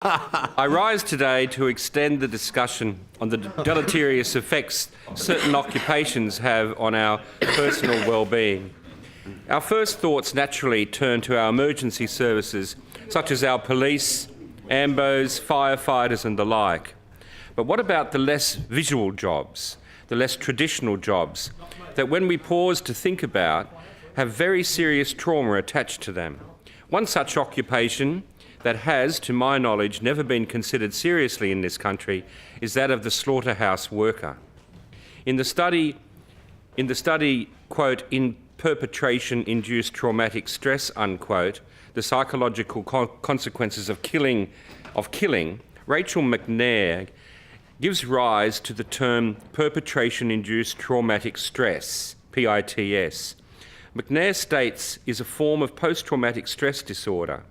I rise today to extend the discussion on the deleterious effects certain occupations have on our personal well-being. Our first thoughts naturally turn to our emergency services, such as our police, AMBOs, firefighters and the like. But what about the less visual jobs, the less traditional jobs, that when we pause to think about, have very serious trauma attached to them? One such occupation that has, to my knowledge, never been considered seriously in this country is that of the slaughterhouse worker. In the study, quote, in Perpetration-Induced Traumatic Stress, unquote, the psychological consequences of killing, Rachel McNair gives rise to the term Perpetration-Induced Traumatic Stress, PITS. McNair states is a form of post-traumatic stress disorder.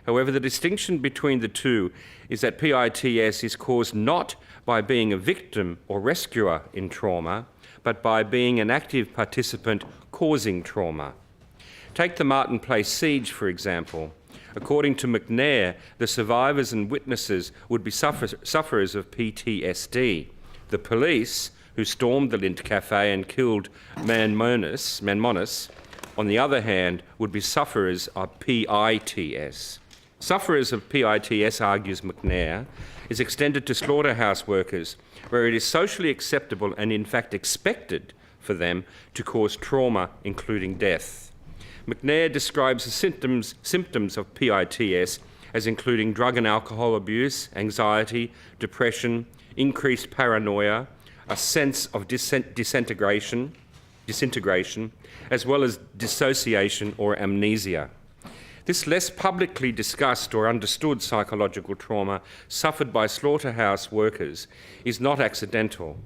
However, the distinction between the two is that PITS is caused not by being a victim or rescuer in trauma, but by being an active participant causing trauma. Take the Martin Place siege, for example. According to McNair, the survivors and witnesses would be sufferers of PTSD. The police, who stormed the Lindt Cafe and killed Manmonis, on the other hand, would be sufferers of PITS. Sufferers of PITS, argues McNair, is extended to slaughterhouse workers, where it is socially acceptable and in fact expected for them to cause trauma, including death. McNair describes the symptoms of PITS as including drug and alcohol abuse, anxiety, depression, increased paranoia, a sense of disintegration, as well as dissociation or amnesia. This less publicly discussed or understood psychological trauma suffered by slaughterhouse workers is not accidental.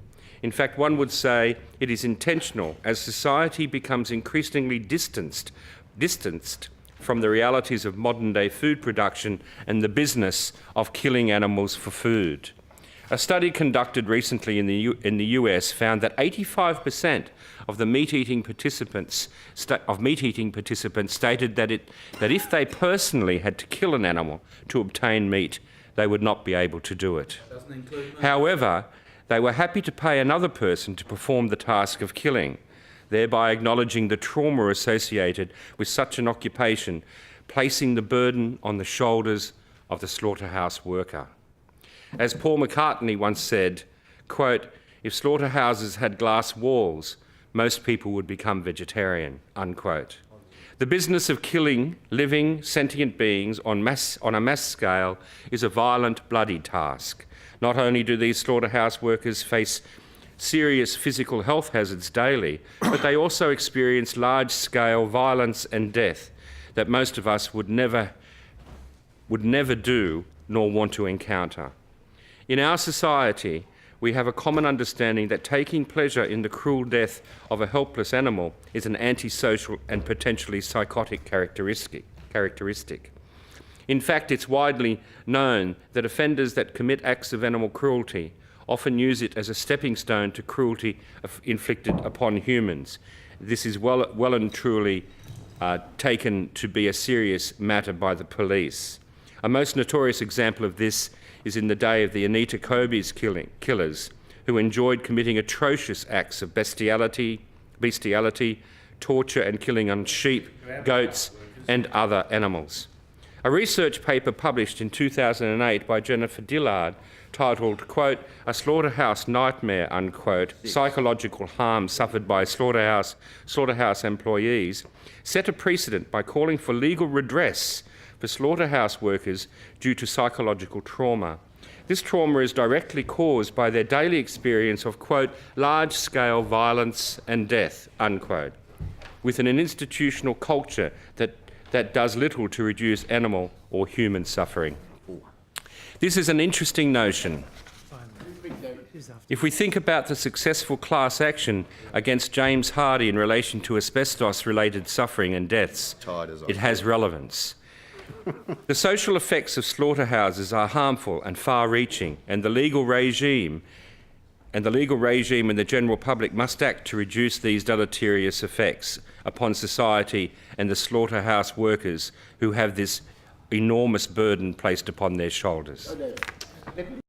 In fact, one would say it is intentional as society becomes increasingly distanced from the realities of modern-day food production and the business of killing animals for food. A study conducted recently in the US found that 85% of the meat-eating participants stated that if they personally had to kill an animal to obtain meat, they would not be able to do it. However, they were happy to pay another person to perform the task of killing, thereby acknowledging the trauma associated with such an occupation, placing the burden on the shoulders of the slaughterhouse worker. As Paul McCartney once said, quote, "If slaughterhouses had glass walls, most people would become vegetarian," unquote. The business of killing living, sentient beings on a mass scale is a violent, bloody task. Not only do these slaughterhouse workers face serious physical health hazards daily, but they also experience large-scale violence and death that most of us would never do nor want to encounter. In our society, we have a common understanding that taking pleasure in the cruel death of a helpless animal is an antisocial and potentially psychotic characteristic. In fact, it's widely known that offenders that commit acts of animal cruelty often use it as a stepping stone to cruelty inflicted upon humans. This is well and truly taken to be a serious matter by the police. A most notorious example of this is in the day of the Anita Kobe's killers, who enjoyed committing atrocious acts of bestiality, torture and killing on sheep, goats and other animals. A research paper published in 2008 by Jennifer Dillard titled, quote, "A Slaughterhouse Nightmare," unquote, psychological harm suffered by slaughterhouse employees, set a precedent by calling for legal redress for slaughterhouse workers due to psychological trauma. This trauma is directly caused by their daily experience of, quote, "large-scale violence and death," unquote, within an institutional culture that does little to reduce animal or human suffering. This is an interesting notion. If we think about the successful class action against James Hardy in relation to asbestos-related suffering and deaths, it has relevance. The social effects of slaughterhouses are harmful and far-reaching, and the legal regime and the general public must act to reduce these deleterious effects upon society and the slaughterhouse workers who have this enormous burden placed upon their shoulders.